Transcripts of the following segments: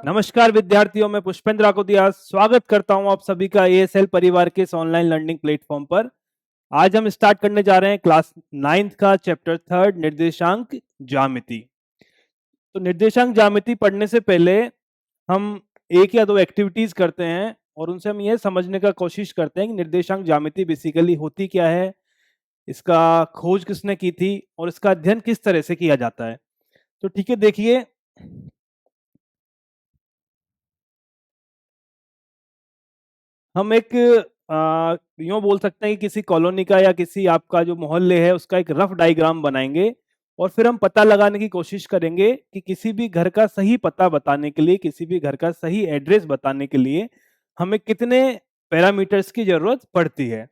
नमस्कार विद्यार्थियों, मैं पुष्पेंद्र आकोदिया स्वागत करता हूं आप सभी का एएसएल परिवार के इस ऑनलाइन लर्निंग प्लेटफॉर्म पर। आज हम स्टार्ट करने जा रहे हैं क्लास 9th का चैप्टर 3 निर्देशांक ज्यामिति। तो निर्देशांक ज्यामिति पढ़ने से पहले हम एक या दो एक्टिविटीज करते हैं और उनसे हम यह समझने का कोशिश करते हैं कि निर्देशांक ज्यामिति बेसिकली होती क्या है, इसका खोज किसने की थी और इसका अध्ययन किस तरह से किया जाता है। तो ठीक है, देखिए हम एक यूँ बोल सकते हैं कि किसी कॉलोनी का या किसी आपका जो मोहल्ले है उसका एक रफ डायग्राम बनाएंगे और फिर हम पता लगाने की कोशिश करेंगे कि किसी भी घर का सही पता बताने के लिए, किसी भी घर का सही एड्रेस बताने के लिए हमें कितने पैरामीटर्स की जरूरत पड़ती है।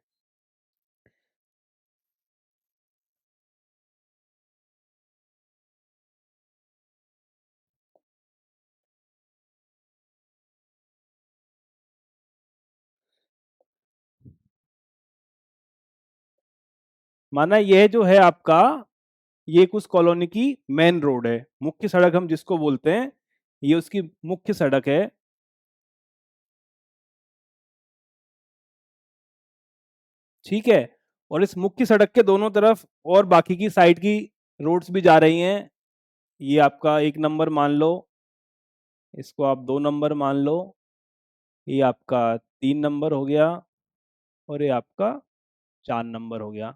माना यह जो है आपका, ये कुछ कॉलोनी की मेन रोड है, मुख्य सड़क हम जिसको बोलते हैं, ये उसकी मुख्य सड़क है। ठीक है, और इस मुख्य सड़क के दोनों तरफ और बाकी की साइड की रोड्स भी जा रही हैं। ये आपका 1 नंबर मान लो, इसको आप 2 नंबर मान लो, ये आपका 3 नंबर हो गया और ये आपका 4 नंबर हो गया।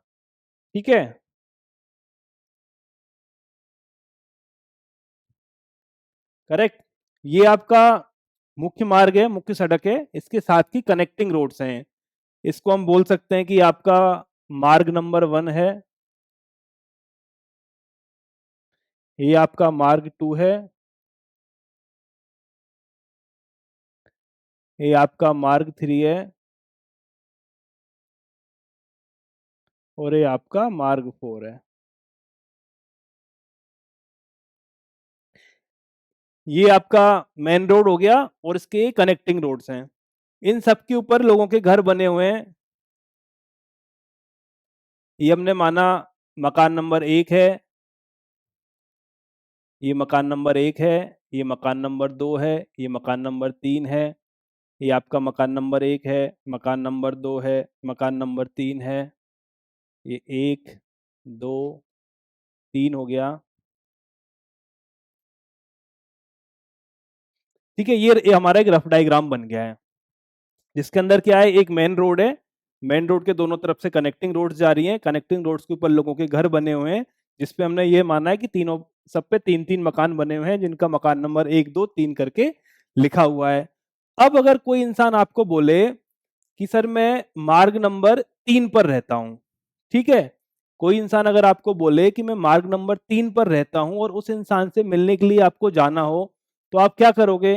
ठीक है, करेक्ट। ये आपका मुख्य मार्ग है, मुख्य सड़क है, इसके साथ की कनेक्टिंग रोड्स हैं। इसको हम बोल सकते हैं कि आपका मार्ग नंबर 1 है, ये आपका मार्ग 2 है, ये आपका मार्ग 3 है और ये आपका मार्ग 4 है। ये आपका मेन रोड हो गया और इसके कनेक्टिंग रोड्स हैं। इन सब के ऊपर लोगों के घर बने हुए हैं। ये हमने माना मकान नंबर 1 है, ये मकान नंबर 1 है, ये मकान नंबर 2 है, ये मकान नंबर 3 है, ये आपका मकान नंबर 1 है, मकान नंबर 2 है, मकान नंबर 3 है। ये 1 2 3 हो गया। ठीक है, ये हमारा एक रफ डायग्राम बन गया है जिसके अंदर क्या है, एक मेन रोड है, मेन रोड के दोनों तरफ से कनेक्टिंग रोड्स जा रही हैं, कनेक्टिंग रोड्स के ऊपर लोगों के घर बने हुए हैं, जिसपे हमने ये माना है कि तीनों सब पे 3-3 मकान बने हुए हैं जिनका मकान नंबर 1 2 3 करके लिखा हुआ है। अब अगर कोई इंसान आपको बोले कि सर मैं मार्ग नंबर 3 पर रहता हूं, ठीक है, कोई इंसान अगर आपको बोले कि मैं मार्ग नंबर 3 पर रहता हूं और उस इंसान से मिलने के लिए आपको जाना हो, तो आप क्या करोगे?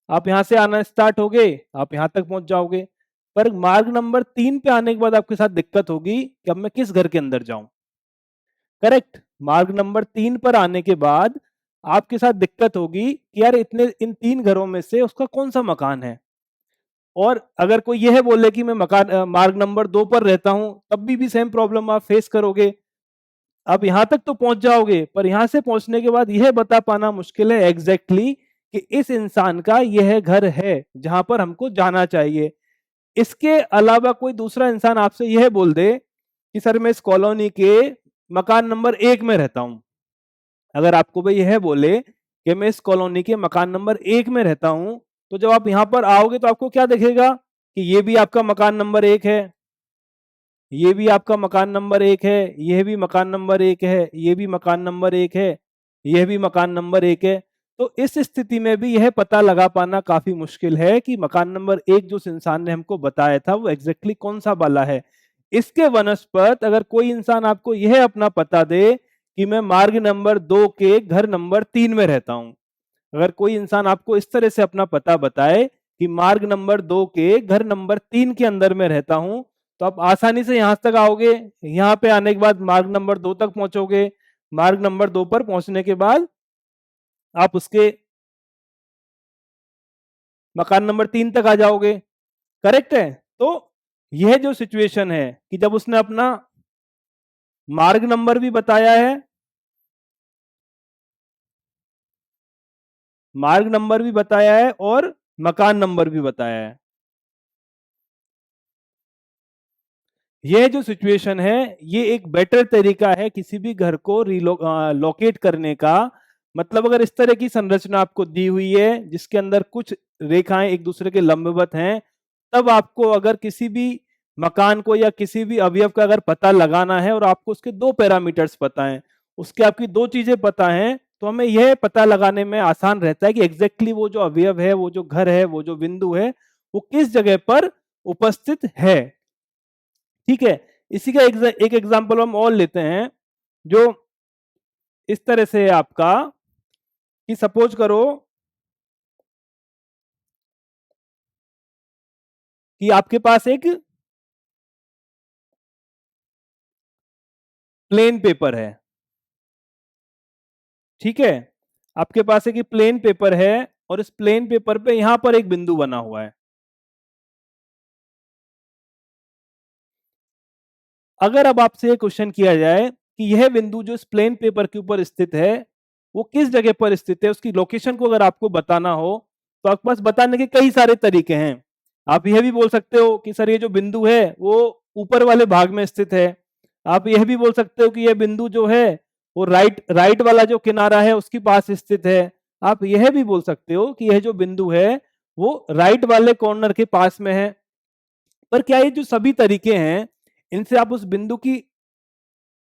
आप यहां से आना स्टार्ट होगे, आप यहां तक पहुंच जाओगे, पर मार्ग नंबर 3 पे आने के बाद आपके साथ दिक्कत होगी कि अब मैं किस घर के अंदर जाऊं। करेक्ट, मार्ग नंबर 3 पर आने के बाद आपके साथ दिक्कत होगी कि यार इतने इन 3 घरों में से उसका कौन सा मकान है। और अगर कोई यह बोले कि मैं मार्ग नंबर 2 पर रहता हूं, तब भी सेम प्रॉब्लम आप फेस करोगे। आप यहां तक तो पहुंच जाओगे, पर यहां से पहुंचने के बाद यह बता पाना मुश्किल है एग्जैक्टली कि इस इंसान का यह घर है जहां पर हमको जाना चाहिए। इसके अलावा कोई दूसरा इंसान आपसे यह बोल दे कि सर मैं इस कॉलोनी के मकान नंबर 1 में रहता हूं। अगर आपको भाई यह बोले कि मैं इस कॉलोनी के मकान नंबर 1 में रहता हूं, तो जब आप यहां पर आओगे तो आपको क्या दिखेगा कि ये भी आपका मकान नंबर 1 है, ये भी आपका मकान नंबर 1 है, यह भी मकान नंबर 1 है, ये भी मकान नंबर 1 है, यह भी मकान नंबर 1 है। तो इस स्थिति में भी यह पता लगा पाना काफी मुश्किल है कि मकान नंबर 1 जो इंसान ने हमको बताया था वो एग्जैक्टली कौन सा वाला है। इसके वनस्पत अगर कोई इंसान आपको यह अपना पता दे कि मैं मार्ग नंबर 2 के घर नंबर 3 में रहता हूं, अगर कोई इंसान आपको इस तरह से अपना पता बताए कि मार्ग नंबर 2 के घर नंबर 3 के अंदर में रहता हूं, तो आप आसानी से यहां तक आओगे। यहां पे आने के बाद मार्ग नंबर 2 तक पहुंचोगे, मार्ग नंबर 2 पर पहुंचने के बाद आप उसके मकान नंबर 3 तक आ जाओगे। करेक्ट है। तो यह जो सिचुएशन है कि जब उसने अपना मार्ग नंबर भी बताया है मार्ग नंबर भी बताया है और मकान नंबर भी बताया है। यह जो सिचुएशन है ये एक बेटर तरीका है किसी भी घर को लोकेट करने का। मतलब अगर इस तरह की संरचना आपको दी हुई है जिसके अंदर कुछ रेखाएं एक दूसरे के लंबवत हैं, तब आपको अगर किसी भी मकान को या किसी भी अवयव का अगर पता लगाना है और आपको उसके दो पैरामीटर्स पता हैं, उसके आपकी दो चीजें पता हैं, तो हमें यह पता लगाने में आसान रहता है कि एग्जैक्टली वो जो अवयव है, वो जो घर है, वो जो बिंदु है, वो किस जगह पर उपस्थित है। ठीक है, इसी का एक एग्जांपल हम और लेते हैं जो इस तरह से है आपका कि सपोज करो कि आपके पास एक प्लेन पेपर है। ठीक है, आपके पास एक प्लेन पेपर है और इस प्लेन पेपर पे यहां पर एक बिंदु बना हुआ है। अगर अब आपसे ये क्वेश्चन किया जाए कि यह बिंदु जो इस प्लेन पेपर के ऊपर स्थित है वो किस जगह पर स्थित है, उसकी लोकेशन को अगर आपको बताना हो तो आपके पास बताने के कई सारे तरीके हैं। आप यह भी बोल सकते हो कि सर ये जो बिंदु है वो ऊपर वाले भाग में स्थित है। आप यह भी बोल सकते हो कि यह बिंदु जो है वो राइट राइट वाला जो किनारा है उसके पास स्थित है। आप यह भी बोल सकते हो कि यह जो बिंदु है वो राइट वाले कॉर्नर के पास में है। पर क्या ये जो सभी तरीके हैं इनसे आप उस बिंदु की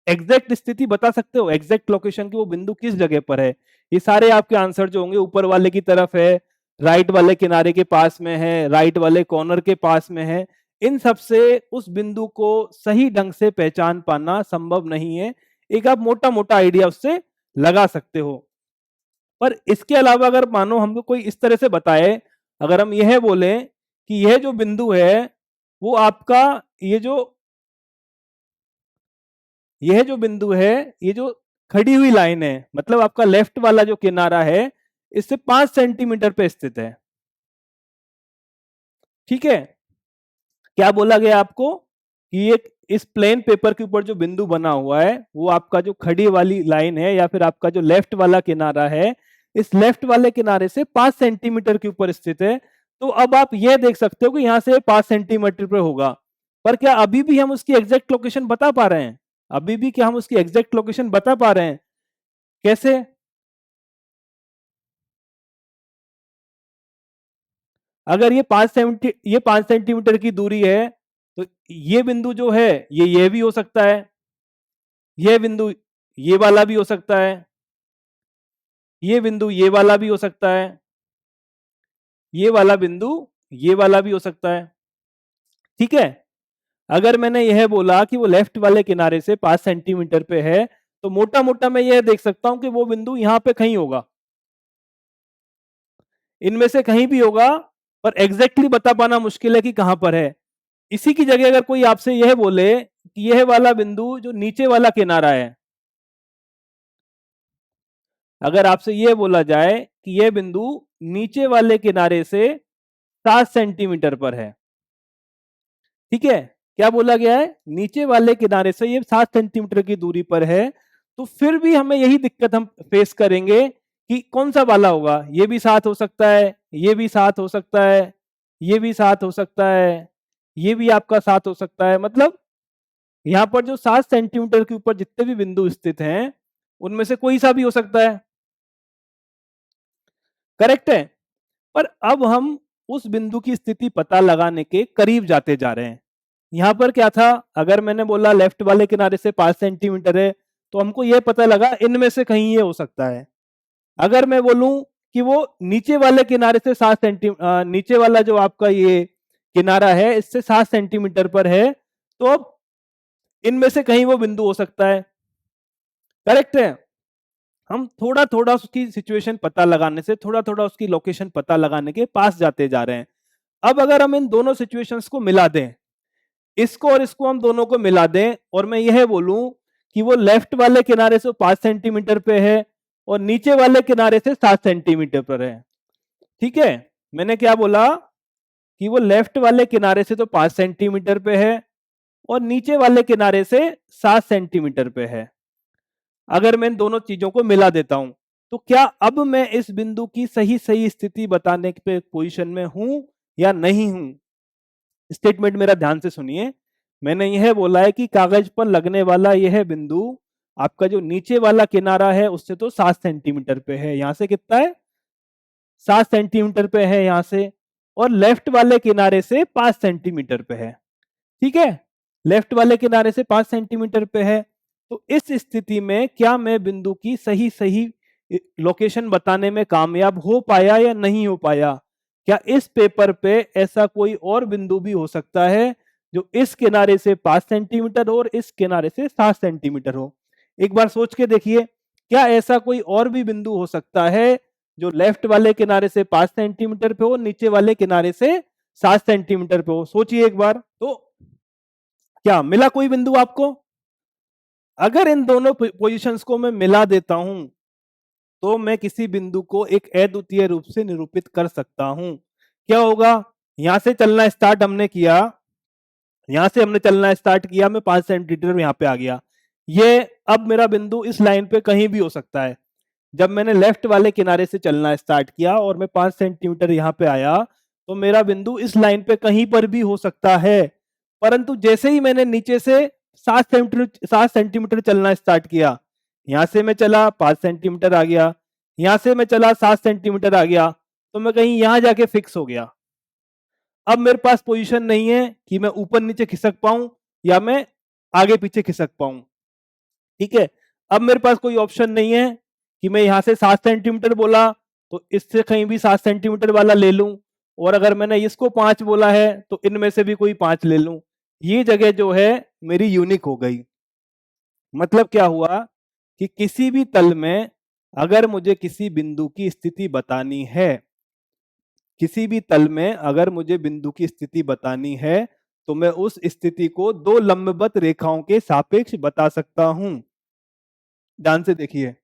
एग्जैक्ट स्थिति बता सकते हो, एग्जैक्ट लोकेशन की वो बिंदु किस जगह पर है? ये सारे आपके आंसर जो होंगे ऊपर वाले की तरफ है, राइट वाले किनारे के पास में है, राइट वाले कॉर्नर के पास में है। इन सब से उस बिंदु को सही ढंग से पहचान पाना संभव नहीं है। एक आप मोटा मोटा आइडिया उससे लगा सकते हो। पर इसके अलावा अगर मानो हमको कोई इस तरह से बताए, अगर हम यह बोले कि यह जो बिंदु है वो आपका यह जो बिंदु है, ये जो खड़ी हुई लाइन है, मतलब आपका लेफ्ट वाला जो किनारा है इससे 5 सेंटीमीटर पे स्थित है। ठीक है, क्या बोला गया आपको कि ये इस प्लेन पेपर के ऊपर जो बिंदु बना हुआ है वो आपका जो खड़ी वाली लाइन है या फिर आपका जो लेफ्ट वाला किनारा है, इस लेफ्ट वाले किनारे से 5 सेंटीमीटर के ऊपर स्थित है। तो अब आप यह देख सकते हो कि यहां से 5 सेंटीमीटर पे होगा। पर क्या अभी भी हम उसकी एग्जैक्ट लोकेशन बता पा रहे हैं? अभी भी क्या हम उसकी एग्जैक्ट लोकेशन बता पा रहे हैं? कैसे? अगर ये 5 सेंटीमीटर की दूरी है तो ये बिंदु जो है ये भी हो सकता है, ये बिंदु ये वाला भी हो सकता है, ये बिंदु ये वाला भी हो सकता है, ये वाला बिंदु ये वाला भी हो सकता है। ठीक है, अगर मैंने यह बोला कि वो लेफ्ट वाले किनारे से 5 सेंटीमीटर पे है तो मोटा मोटा मैं यह देख सकता हूं कि वो बिंदु यहां पे कहीं होगा, इनमें से कहीं भी होगा। पर एग्जैक्टली बता पाना मुश्किल है कि कहां पर है। इसी की जगह अगर कोई आपसे यह बोले कि यह वाला बिंदु जो नीचे वाला किनारा है, अगर आपसे यह बोला जाए कि यह बिंदु नीचे वाले किनारे से 7 सेंटीमीटर पर है। ठीक है, क्या बोला गया है? नीचे वाले किनारे से ये 7 सेंटीमीटर की दूरी पर है। तो फिर भी हमें यही दिक्कत हम फेस करेंगे कि कौन सा वाला होगा। ये भी 7 हो सकता है, ये भी 7 हो सकता है, ये भी 7 हो सकता है, ये भी आपका 7 हो सकता है। मतलब यहां पर जो 7 सेंटीमीटर के ऊपर जितने भी बिंदु स्थित हैं उनमें से कोई सा भी हो सकता है। करेक्ट है। पर अब हम उस बिंदु की स्थिति पता लगाने के करीब जाते जा रहे हैं। यहां पर क्या था, अगर मैंने बोला लेफ्ट वाले किनारे से 5 सेंटीमीटर है तो हमको यह पता लगा इनमें से कहीं ये हो सकता है। अगर मैं बोलूं कि वो नीचे वाले किनारे से नीचे वाला जो आपका ये किनारा है इससे 7 सेंटीमीटर पर है, तो अब इनमें से कहीं वो बिंदु हो सकता है। करेक्ट है। हम थोड़ा थोड़ा उसकी सिचुएशन पता लगाने से, थोड़ा थोड़ा उसकी लोकेशन पता लगाने के पास जाते जा रहे हैं। अब अगर हम इन दोनों सिचुएशंस को मिला दें, इसको और इसको हम दोनों को मिला दें और मैं यह बोलूं कि वो लेफ्ट वाले किनारे से 5 सेंटीमीटर पे है और नीचे वाले किनारे से 7 सेंटीमीटर पर है। ठीक है, मैंने क्या बोला कि वो लेफ्ट वाले किनारे से तो 5 सेंटीमीटर पे है और नीचे वाले किनारे से 7 सेंटीमीटर पे है। अगर मैं इन दोनों चीजों को मिला देता हूं तो क्या अब मैं इस बिंदु की सही सही स्थिति बताने पे पोजीशन में हूं या नहीं हूं? स्टेटमेंट मेरा ध्यान से सुनिए। मैंने यह बोला है कि कागज पर लगने वाला यह बिंदु आपका जो नीचे वाला किनारा है उससे तो 7 सेंटीमीटर पे है। यहां से कितना है? 7 सेंटीमीटर पे है यहां से। और लेफ्ट वाले किनारे से 5 सेंटीमीटर पे है। ठीक है, लेफ्ट वाले किनारे से 5 सेंटीमीटर पे है। तो इस स्थिति में क्या मैं बिंदु की सही सही लोकेशन बताने में कामयाब हो पाया या नहीं हो पाया? क्या इस पेपर पे ऐसा कोई और बिंदु भी हो सकता है जो इस किनारे से 5 सेंटीमीटर और इस किनारे से 7 सेंटीमीटर हो? एक बार सोच के देखिए, क्या ऐसा कोई और भी बिंदु हो सकता है जो लेफ्ट वाले किनारे से 5 सेंटीमीटर पे हो, नीचे वाले किनारे से 7 सेंटीमीटर पे हो? सोचिए एक बार। तो क्या मिला कोई बिंदु आपको? अगर इन दोनों पोजीशंस को मैं मिला देता हूं तो मैं किसी बिंदु को एक अद्वितीय रूप से निरूपित कर सकता हूं। क्या होगा? यहां से चलना स्टार्ट हमने किया, यहां से हमने चलना स्टार्ट किया, मैं 5 सेंटीमीटर यहां पे आ गया। ये अब मेरा बिंदु इस लाइन पे कहीं भी हो सकता है। जब मैंने लेफ्ट वाले किनारे से चलना स्टार्ट किया और मैं 5 सेंटीमीटर यहां पे आया तो मेरा बिंदु इस लाइन पे कहीं पर भी हो सकता है। परंतु जैसे ही मैंने नीचे से 7 सेंटीमीटर चलना स्टार्ट किया, यहां से मैं चला 5 सेंटीमीटर आ गया, यहां से मैं चला 7 सेंटीमीटर आ गया, तो मैं कहीं यहां जाके फिक्स हो गया। अब मेरे पास पोजीशन नहीं है कि मैं ऊपर नीचे खिसक पाऊं या मैं आगे पीछे खिसक पाऊं। ठीक है, अब मेरे पास कोई ऑप्शन नहीं है कि मैं यहां से 7 सेंटीमीटर बोला तो इससे कहीं भी 7 सेंटीमीटर वाला ले लूं, और अगर मैंने इसको 5 बोला है तो इनमें से भी कोई 5 ले लूं। ये जगह जो है मेरी यूनिक हो गई। मतलब क्या हुआ कि किसी भी तल में अगर मुझे किसी बिंदु की स्थिति बतानी है, किसी भी तल में अगर मुझे बिंदु की स्थिति बतानी है तो मैं उस स्थिति को दो लंबवत रेखाओं के सापेक्ष बता सकता हूं। ध्यान से देखिए,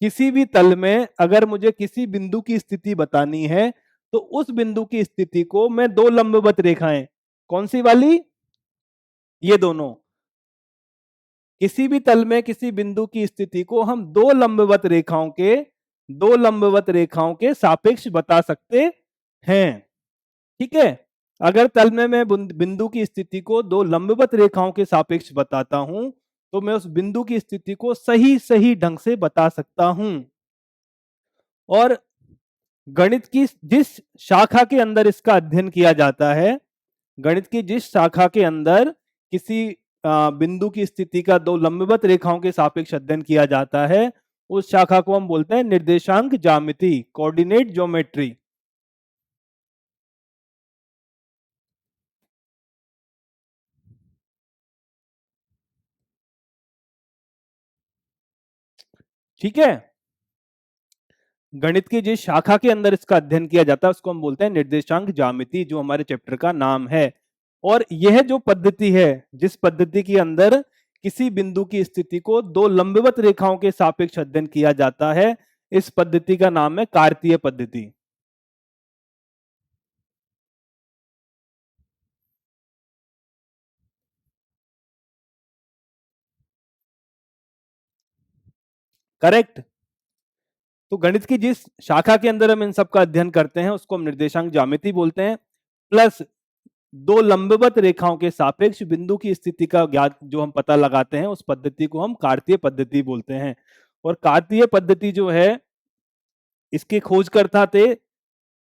किसी भी तल में अगर मुझे किसी बिंदु की स्थिति बतानी है तो उस बिंदु की स्थिति को मैं दो लंबवत रेखाएं, कौन सी वाली? ये दोनों। किसी भी तल में किसी बिंदु की स्थिति को हम दो लंबवत रेखाओं के सापेक्ष बता सकते हैं। ठीक है, अगर तल में मैं बिंदु की स्थिति को दो लंबवत रेखाओं के सापेक्ष बताता हूं तो मैं उस बिंदु की स्थिति को सही सही ढंग से बता सकता हूं। और गणित की जिस शाखा के अंदर इसका अध्ययन किया जाता है, गणित की जिस शाखा के अंदर किसी बिंदु की स्थिति का दो लंबवत रेखाओं के सापेक्ष अध्ययन किया जाता है, उस शाखा को हम बोलते हैं निर्देशांक ज्यामिति, कोऑर्डिनेट ज्योमेट्री। ठीक है, गणित की जिस शाखा के अंदर इसका अध्ययन किया जाता है उसको हम बोलते हैं निर्देशांक ज्यामिति, जो हमारे चैप्टर का नाम है। और यह जो पद्धति है, जिस पद्धति के अंदर किसी बिंदु की स्थिति को दो लंबवत रेखाओं के सापेक्ष अध्ययन किया जाता है, इस पद्धति का नाम है कार्तीय पद्धति। करेक्ट। तो गणित की जिस शाखा के अंदर हम इन सब का अध्ययन करते हैं उसको हम निर्देशांक ज्यामिति बोलते हैं। प्लस दो लंबवत रेखाओं के सापेक्ष बिंदु की स्थिति का ज्ञात जो हम पता लगाते हैं उस पद्धति को हम कार्तीय पद्धति बोलते हैं। और कार्तीय पद्धति जो है, इसके खोजकर्ता थे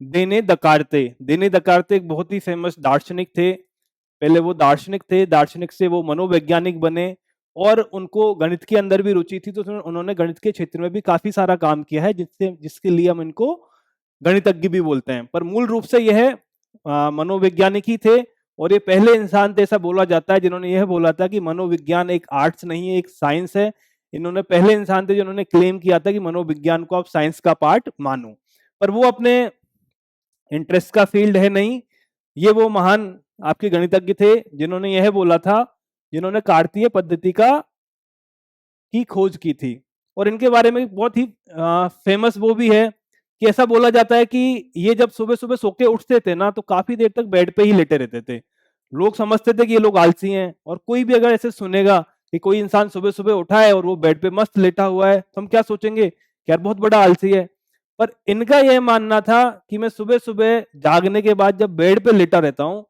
देने दकार्ते। देने दकार्ते एक बहुत ही फेमस दार्शनिक थे। पहले वो दार्शनिक थे, दार्शनिक से वो मनोवैज्ञानिक बने और उनको गणित के अंदर भी रुचि थी, तो उन्होंने गणित के क्षेत्र में भी काफी सारा काम किया है, जिसके लिए हम इनको गणितज्ञ भी बोलते हैं। पर मूल रूप से यह मनोवैज्ञानिक ही थे और ये पहले इंसान थे, ऐसा बोला जाता है, जिन्होंने यह बोला था कि मनोविज्ञान एक आर्ट्स नहीं है, एक साइंस है। इन्होंने पहले इंसान थे जिन्होंने क्लेम किया था कि मनोविज्ञान को आप साइंस का पार्ट मानो। पर वो अपने इंटरेस्ट का फील्ड है नहीं। ये वो महान आपके गणितज्ञ थे जिन्होंने यह बोला था, जिन्होंने कार्तीय पद्धति की खोज की थी। और इनके बारे में बहुत ही फेमस वो भी है कि ऐसा बोला जाता है कि ये जब सुबह सुबह सो के उठते थे ना तो काफी देर तक बेड पे ही लेटे रहते थे। लोग समझते थे कि ये लोग आलसी हैं, और कोई भी अगर ऐसे सुनेगा कि कोई इंसान सुबह सुबह उठा है और वो बेड पे मस्त लेटा हुआ है तो हम क्या सोचेंगे यार बहुत बड़ा आलसी है। पर इनका यह मानना था कि मैं सुबह सुबह जागने के बाद जब बेड पे लेटा रहता हूं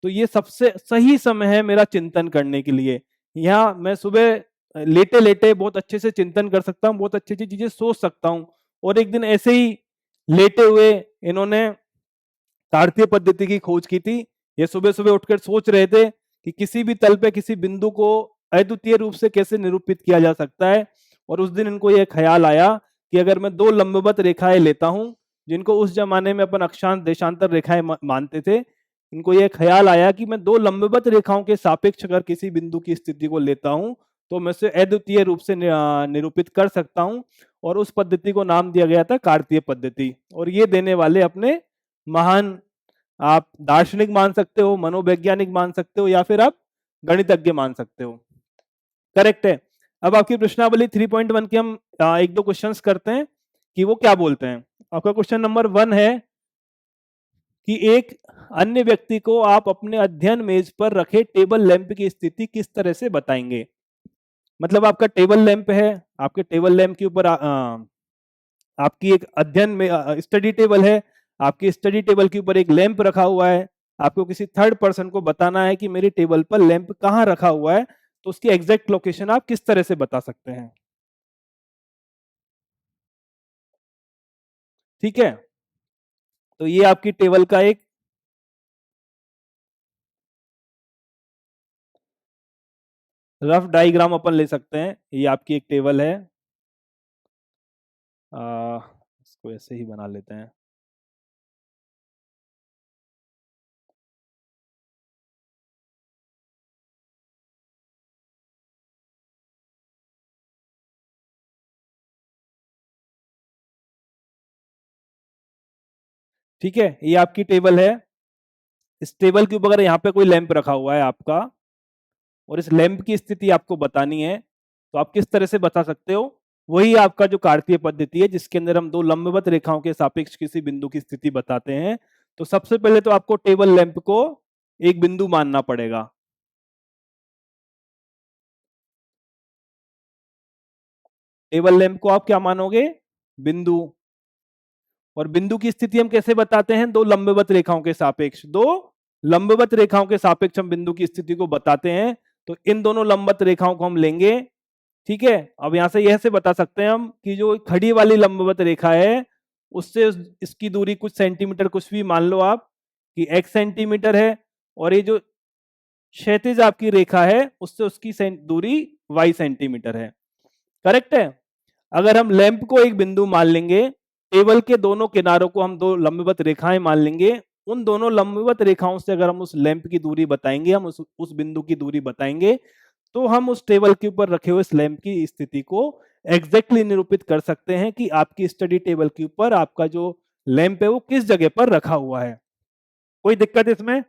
तो ये सबसे सही समय है मेरा चिंतन करने के लिए। यहाँ मैं सुबह लेटे लेटे बहुत अच्छे से चिंतन कर सकता हूँ, बहुत अच्छी अच्छी चीजें सोच सकता हूँ। और एक दिन ऐसे ही लेटे हुए इन्होंने कार्तीय पद्धति की खोज की थी। ये सुबह सुबह उठकर सोच रहे थे कि किसी भी तल पे किसी बिंदु को अद्वितीय रूप से कैसे निरूपित किया जा सकता है। और उस दिन इनको यह ख्याल आया कि अगर मैं दो लंबवत रेखाएं लेता हूं, जिनको उस जमाने में अपन अक्षांश देशांतर रेखाएं मानते थे, इनको यह ख्याल आया कि मैं दो लंबवत रेखाओं के सापेक्ष अगर किसी बिंदु की स्थिति को लेता हूं तो मैं उसे अद्वितीय रूप से निरूपित कर सकता हूं। और उस पद्धति को नाम दिया गया था कार्तीय पद्धति। और ये देने वाले अपने महान, आप दार्शनिक मान सकते हो, मनोवैज्ञानिक मान सकते हो, या फिर आप गणितज्ञ मान सकते हो। करेक्ट है। अब आपकी प्रश्नावली 3.1 के हम एक दो क्वेश्चंस करते हैं कि वो क्या बोलते हैं। आपका क्वेश्चन नंबर 1 है कि एक अन्य व्यक्ति को आप अपने अध्ययन मेज पर रखे टेबल लैंप की स्थिति किस तरह से बताएंगे। मतलब आपका टेबल लैंप है, आपके टेबल लैंप के ऊपर आपकी एक अध्ययन में स्टडी टेबल है, आपकी स्टडी टेबल के ऊपर एक लैंप रखा हुआ है। आपको किसी थर्ड पर्सन को बताना है कि मेरी टेबल पर लैंप कहाँ रखा हुआ है, तो उसकी एग्जैक्ट लोकेशन आप किस तरह से बता सकते हैं। ठीक है, तो ये आपकी टेबल का एक रफ डायग्राम अपन ले सकते हैं। ये आपकी एक टेबल है, इसको ऐसे ही बना लेते हैं। ठीक है, ये आपकी टेबल है। इस टेबल के ऊपर अगर यहाँ पे कोई लैंप रखा हुआ है आपका, और इस लैंप की स्थिति आपको बतानी है, तो आप किस तरह से बता सकते हो। वही आपका जो कार्तीय पद्धति है, जिसके अंदर हम दो लंबवत रेखाओं के सापेक्ष किसी बिंदु की स्थिति बताते हैं। तो सबसे पहले तो आपको टेबल लैंप को एक बिंदु मानना पड़ेगा। टेबल लैंप को आप क्या मानोगे, बिंदु। और बिंदु की स्थिति हम कैसे बताते हैं, दो लंबवत रेखाओं के सापेक्ष। दो लंबवत रेखाओं के सापेक्ष हम बिंदु की स्थिति को बताते हैं। तो इन दोनों लंबवत रेखाओं को हम लेंगे। ठीक है, अब यहां से यह से बता सकते हैं हम कि जो खड़ी वाली लंबवत रेखा है उससे इसकी दूरी कुछ सेंटीमीटर, कुछ भी मान लो आप कि x सेंटीमीटर है। और ये जो क्षैतिज आपकी रेखा है उससे उसकी दूरी y सेंटीमीटर है। करेक्ट है। अगर हम लैंप को एक बिंदु मान लेंगे, टेबल के दोनों किनारों को हम दो लंबवत रेखाएं मान लेंगे, उन दोनों लंबवत रेखाओं से अगर हम उस लैंप की दूरी बताएंगे, हम उस बिंदु की दूरी बताएंगे, तो हम उस टेबल के ऊपर रखे हुए स्लैम की स्थिति को एग्जैक्टली निरूपित कर सकते हैं कि आपकी स्टडी टेबल के ऊपर आपका जो लैंप है वो किस जगह पर रखा हुआ है। कोई दिक्कत इसमें,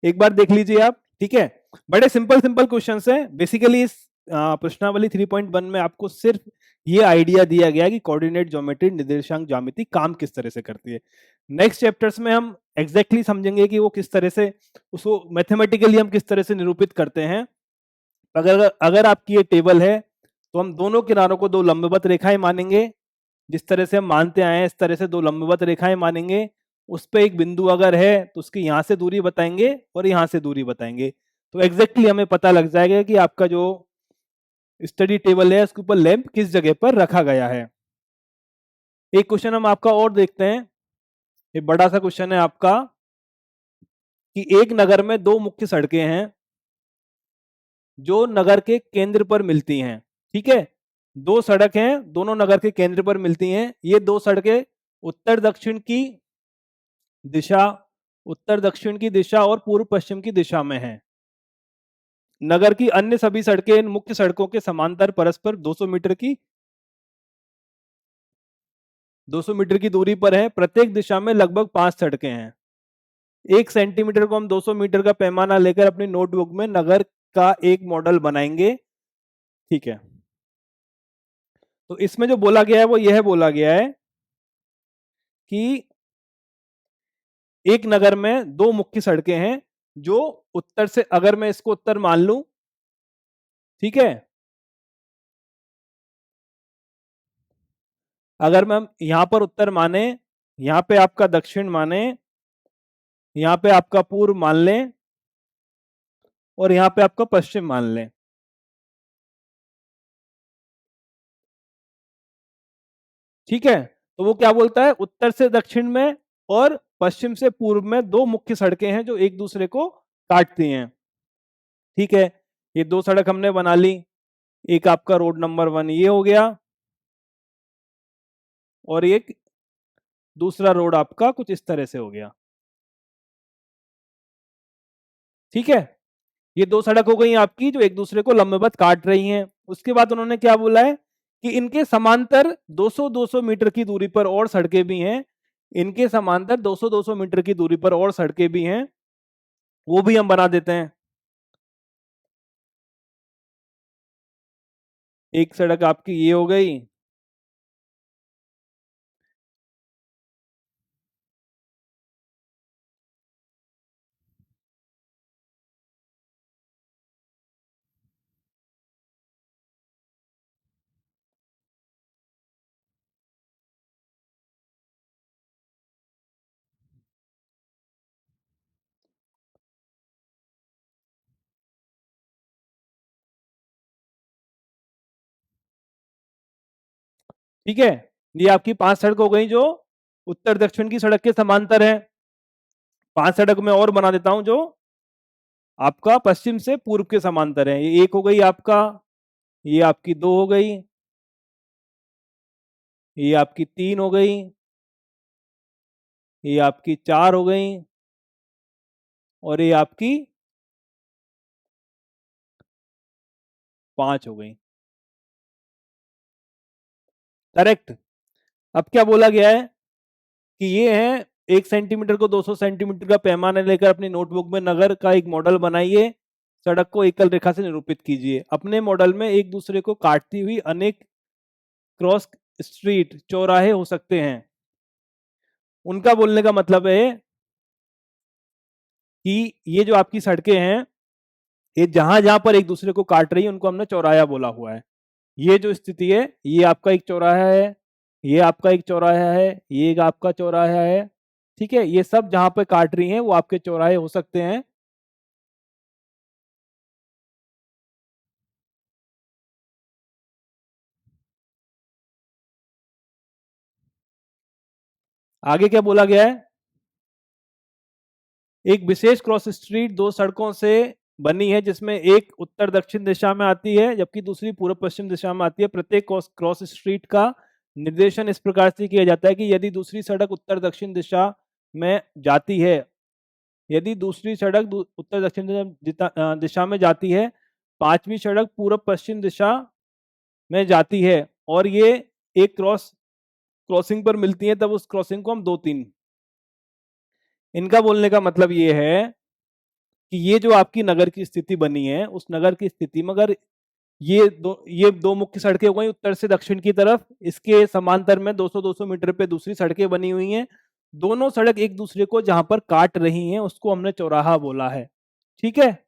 एक बार देख लीजिए आप। ठीक है, बड़े सिंपल सिंपल क्वेश्चंस हैं। बेसिकली इस प्रश्नावली 3.1 में आपको सिर्फ ये आइडिया दिया गया कि कोऑर्डिनेट ज्योमेट्री, निर्देशांक ज्यामिति काम किस तरह से करती है। नेक्स्ट चैप्टर्स में हम एग्जैक्टली समझेंगे कि वो किस तरह से उसको मैथमेटिकली हम किस तरह से निरूपित करते हैं। अगर अगर आपकी ये टेबल है तो हम दोनों किनारों को दो लंबवत रेखाएं मानेंगे, जिस तरह से हम मानते आए हैं इस तरह से दो लंबवत रेखाएं मानेंगे। उस पे एक बिंदु अगर है तो उसकी यहाँ से दूरी बताएंगे और यहाँ से दूरी बताएंगे। तो एग्जैक्टली हमें पता लग जाएगा कि आपका जो स्टडी टेबल है उसके ऊपर लैंप किस जगह पर रखा गया है। एक क्वेश्चन हम आपका और देखते हैं। ये बड़ा सा क्वेश्चन है आपका कि एक नगर में दो मुख्य सड़कें हैं जो नगर के केंद्र पर मिलती हैं। ठीक है, दो सड़क हैं, दोनों नगर के केंद्र पर मिलती हैं। ये दो सड़कें उत्तर दक्षिण की दिशा, उत्तर दक्षिण की दिशा और पूर्व पश्चिम की दिशा में हैं। नगर की अन्य सभी सड़कें इन मुख्य सड़कों के समांतर परस्पर 200 मीटर की दूरी पर है। प्रत्येक दिशा में लगभग 5 सड़कें हैं। 1 सेंटीमीटर को हम 200 मीटर का पैमाना लेकर अपनी नोटबुक में नगर का एक मॉडल बनाएंगे। ठीक है, तो इसमें जो बोला गया है वो यह बोला गया है कि एक नगर में दो मुख्य सड़कें हैं जो उत्तर से, अगर मैं इसको उत्तर मान लूं, ठीक है, अगर मैम यहाँ पर उत्तर माने, यहाँ पे आपका दक्षिण माने, यहाँ पे आपका पूर्व मान लें और यहाँ पे आपका पश्चिम मान लें, ठीक है, तो वो क्या बोलता है, उत्तर से दक्षिण में और पश्चिम से पूर्व में दो मुख्य सड़कें हैं जो एक दूसरे को काटती हैं, ठीक है। ये दो सड़क हमने बना ली, एक आपका रोड नंबर 1 ये हो गया और एक दूसरा रोड आपका कुछ इस तरह से हो गया, ठीक है। ये दो सड़क हो गई आपकी जो एक दूसरे को लंबवत काट रही हैं। उसके बाद उन्होंने क्या बोला है कि इनके समांतर 200-200 मीटर की दूरी पर और सड़कें भी हैं, इनके समांतर 200-200 मीटर की दूरी पर और सड़कें भी हैं, वो भी हम बना देते हैं। एक सड़क आपकी ये हो गई, ठीक है। ये आपकी 5 सड़क हो गई जो उत्तर दक्षिण की सड़क के समांतर है। 5 सड़क मैं और बना देता हूं जो आपका पश्चिम से पूर्व के समांतर है। ये एक हो गई आपका, ये आपकी 2 हो गई, ये आपकी 3 हो गई, ये आपकी 4 हो गई और ये आपकी 5 हो गई, करेक्ट। अब क्या बोला गया है कि ये है 1 सेंटीमीटर को 200 सेंटीमीटर का पैमाना लेकर अपनी नोटबुक में नगर का एक मॉडल बनाइए, सड़क को एकल रेखा से निरूपित कीजिए। अपने मॉडल में एक दूसरे को काटती हुई अनेक क्रॉस स्ट्रीट चौराहे हो सकते हैं। उनका बोलने का मतलब है कि ये जो आपकी सड़कें हैं, ये जहां जहां पर एक दूसरे को काट रही है उनको हमने चौराहा बोला हुआ है। ये जो स्थिति है, ये आपका एक चौराहा है, ये आपका एक चौराहा है, ये एक आपका चौराहा है, ठीक है। ये सब जहां पे काट रही हैं वो आपके चौराहे हो सकते हैं। आगे क्या बोला गया है, एक विशेष क्रॉस स्ट्रीट दो सड़कों से बनी है जिसमें एक उत्तर दक्षिण दिशा में आती है जबकि दूसरी पूर्व पश्चिम दिशा में आती है। प्रत्येक क्रॉस स्ट्रीट का निर्देशन इस प्रकार से किया जाता है कि यदि दूसरी सड़क उत्तर दक्षिण दिशा में जाती है, यदि दूसरी सड़क उत्तर दक्षिण दिशा में जाती है, पांचवी सड़क पूर्व पश्चिम दिशा में जाती है और ये एक क्रॉसिंग पर मिलती है, तब उस क्रॉसिंग को हम 2-3, इनका बोलने का मतलब ये है कि ये जो आपकी नगर की स्थिति बनी है उस नगर की स्थिति में अगर ये दो मुख्य सड़कें हो गई उत्तर से दक्षिण की तरफ, इसके समांतर में 200-200 मीटर पे दूसरी सड़कें बनी हुई हैं, दोनों सड़क एक दूसरे को जहां पर काट रही हैं उसको हमने चौराहा बोला है, ठीक है।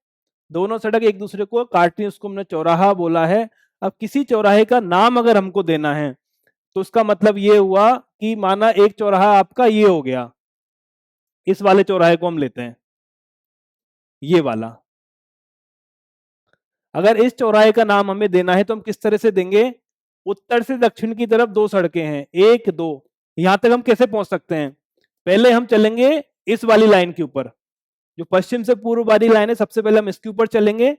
दोनों सड़क एक दूसरे को काट रही है उसको हमने चौराहा बोला है। अब किसी चौराहे का नाम अगर हमको देना है तो उसका मतलब ये हुआ कि माना एक चौराहा आपका ये हो गया, इस वाले चौराहे को हम लेते हैं, ये वाला। अगर इस चौराहे का नाम हमें देना है तो हम किस तरह से देंगे, उत्तर से दक्षिण की तरफ दो सड़कें हैं, 1-2, यहां तक हम कैसे पहुंच सकते हैं, पहले हम चलेंगे इस वाली लाइन के ऊपर, जो पश्चिम से पूर्व वाली लाइन है सबसे पहले हम इसके ऊपर चलेंगे,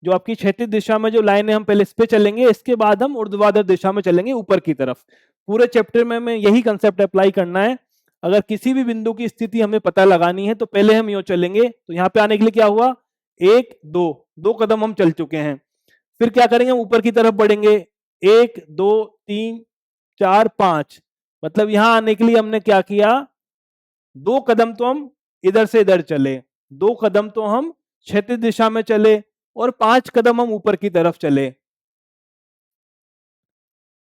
जो आपकी क्षैतिज दिशा में जो लाइन है हम पहले इस पे चलेंगे, इसके बाद हम ऊर्ध्वाधर दिशा में चलेंगे ऊपर की तरफ। पूरे चैप्टर में हमें यही कंसेप्ट अप्लाई करना है। अगर किसी भी बिंदु की स्थिति हमें पता लगानी है तो पहले हम यूं चलेंगे, तो यहाँ पे आने के लिए क्या हुआ, 1-2 कदम हम चल चुके हैं। फिर क्या करेंगे, ऊपर की तरफ बढ़ेंगे, 1-2-3-4-5, मतलब यहां आने के लिए हमने क्या किया, 2 कदम तो हम इधर से इधर चले, 2 कदम तो हम क्षैतिज दिशा में चले और 5 कदम हम ऊपर की तरफ चले,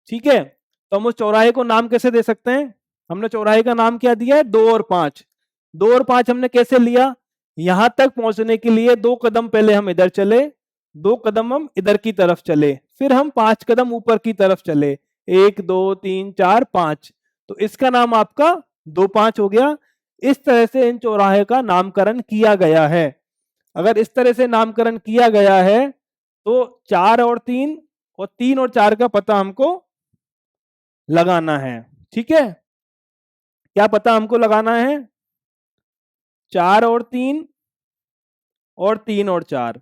ठीक है। तो हम उस चौराहे को नाम कैसे दे सकते हैं, हमने चौराहे का नाम क्या दिया है, 2 और 5। 2 और 5 हमने कैसे लिया, यहां तक पहुंचने के लिए 2 कदम पहले हम इधर चले, 2 कदम हम इधर की तरफ चले, फिर हम 5 कदम ऊपर की तरफ चले, 1 2 3 4 5, तो इसका नाम आपका 2 5 हो गया। इस तरह से इन चौराहे का नामकरण किया गया है। अगर इस तरह से नामकरण किया गया है तो 4 और 3 और 3 और 4 का पता हमको लगाना है। ठीक है, क्या पता हमको लगाना है? 4 और 3 और 3 और 4,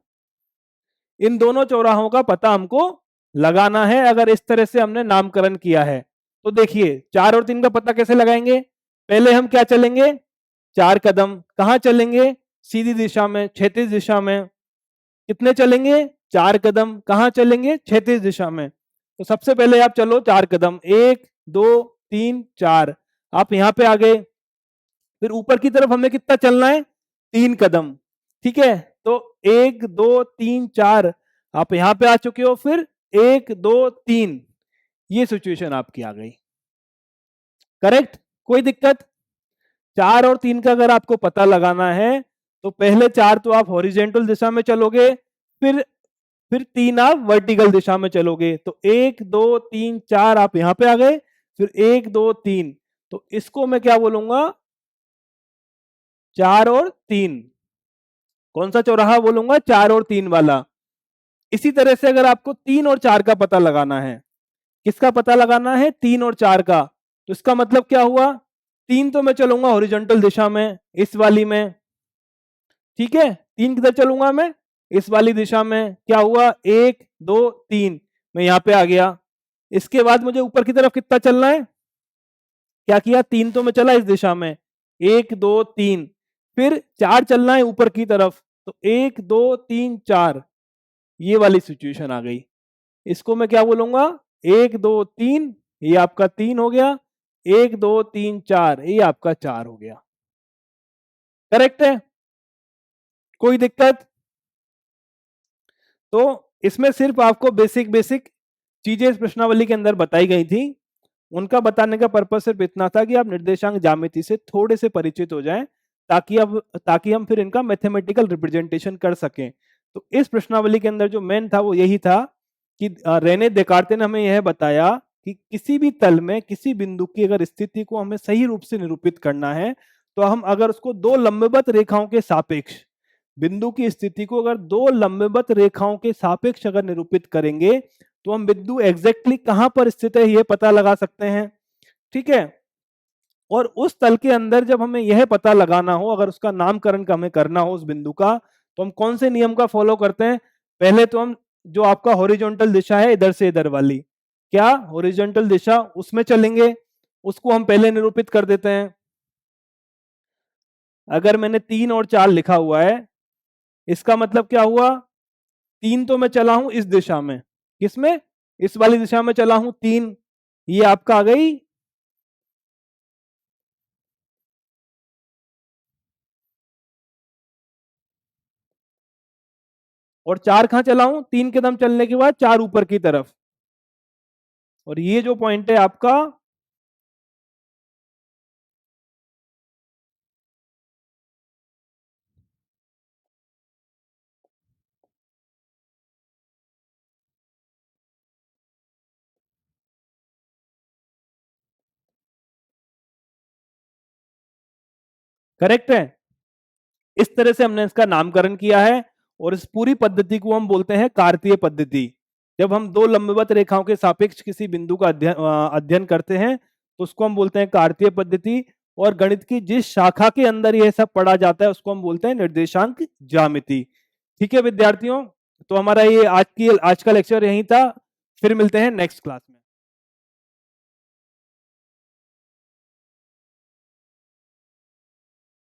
इन दोनों चौराहों का पता हमको लगाना है अगर इस तरह से हमने नामकरण किया है। तो देखिए 4 और 3 का पता कैसे लगाएंगे? पहले हम क्या चलेंगे? 4 कदम। कहां चलेंगे? सीधी दिशा में, क्षैतिज दिशा में। कितने चलेंगे? 4 कदम। कहां चलेंगे? क्षैतिज दिशा में। तो सबसे पहले आप चलो 4 कदम, 1 2 3 4, आप यहां पे आ गए। फिर ऊपर की तरफ हमें कितना चलना है? 3 कदम। ठीक है, तो 1 2 3 4, आप यहां पे आ चुके हो। फिर 1 2 3, ये सिचुएशन आपकी आ गई। करेक्ट, कोई दिक्कत? 4 और 3 का अगर आपको पता लगाना है तो पहले 4 तो आप हॉरिजेंटल दिशा में चलोगे, फिर 3 आप वर्टिकल दिशा में चलोगे। तो 1 2 3 4 आप यहां पे आ गए। फिर 1 2 3, तो इसको मैं क्या बोलूंगा? 4 और 3। कौन सा चौराहा बोलूंगा? 4 और 3 वाला। इसी तरह से अगर आपको 3 और 4 का पता लगाना है, किसका पता लगाना है? 3 और 4 का। तो इसका मतलब क्या हुआ? 3 तो मैं चलूंगा हॉरिजॉन्टल दिशा में, इस वाली में। ठीक है, 3 किधर चलूंगा मैं? इस वाली दिशा में। क्या हुआ? 1 2 3, मैं यहां पे आ गया। इसके बाद मुझे ऊपर की तरफ कितना चलना है? क्या किया? 3 तो मैं चला इस दिशा में, 1 2 3। फिर 4 चलना है ऊपर की तरफ, तो 1 2 3 4, ये वाली सिचुएशन आ गई। इसको मैं क्या बोलूंगा? 1 2 3, ये आपका 3 हो गया। 1 2 3 4, ये आपका 4 हो गया। करेक्ट है, कोई दिक्कत? तो इसमें सिर्फ आपको बेसिक बेसिक चीजें इस प्रश्नावली के अंदर बताई गई थी। उनका बताने का पर्पज सिर्फ इतना था कि आप निर्देशांक ज्यामिति से थोड़े से परिचित हो जाएं, ताकि हम फिर इनका मैथमेटिकल रिप्रेजेंटेशन कर सकें। तो इस प्रश्नावली के अंदर जो मेन था वो यही था कि रेने देकार्ते ने हमें यह बताया कि किसी भी तल में किसी बिंदु की अगर स्थिति को हमें सही रूप से निरूपित करना है, तो हम अगर उसको दो लंबवत रेखाओं के सापेक्ष, बिंदु की स्थिति को अगर दो लंबवत रेखाओं के सापेक्ष अगर निरूपित करेंगे, तो हम बिंदु एग्जैक्टली कहां पर स्थित है यह पता लगा सकते हैं। ठीक है, और उस तल के अंदर जब हमें यह पता लगाना हो, अगर उसका नामकरण हमें करना हो उस बिंदु का, तो हम कौन से नियम का फॉलो करते हैं? पहले तो हम जो आपका हॉरिजॉन्टल दिशा है इधर से इधर वाली, क्या हॉरिजॉन्टल दिशा, उसमें चलेंगे। उसको हम पहले निरूपित कर देते हैं। अगर मैंने 3 और 4 लिखा हुआ है, इसका मतलब क्या हुआ? 3 तो मैं चला हूं इस दिशा में, किसमें? इस वाली दिशा में चला हूं 3, ये आपका आ गई। और 4 कहां चला हूं? 3 कदम चलने के बाद 4 ऊपर की तरफ। और ये जो पॉइंट है आपका, करेक्ट है। इस तरह से हमने इसका नामकरण किया है और इस पूरी पद्धति को हम बोलते हैं कार्तीय पद्धति। जब हम दो लंबवत रेखाओं के सापेक्ष किसी बिंदु का अध्ययन करते हैं तो उसको हम बोलते हैं कार्तीय पद्धति। और गणित की जिस शाखा के अंदर यह सब पढ़ा जाता है उसको हम बोलते हैं निर्देशांक ज्यामिति। ठीक है विद्यार्थियों, तो हमारा ये आज का लेक्चर यही था। फिर मिलते हैं नेक्स्ट क्लास में।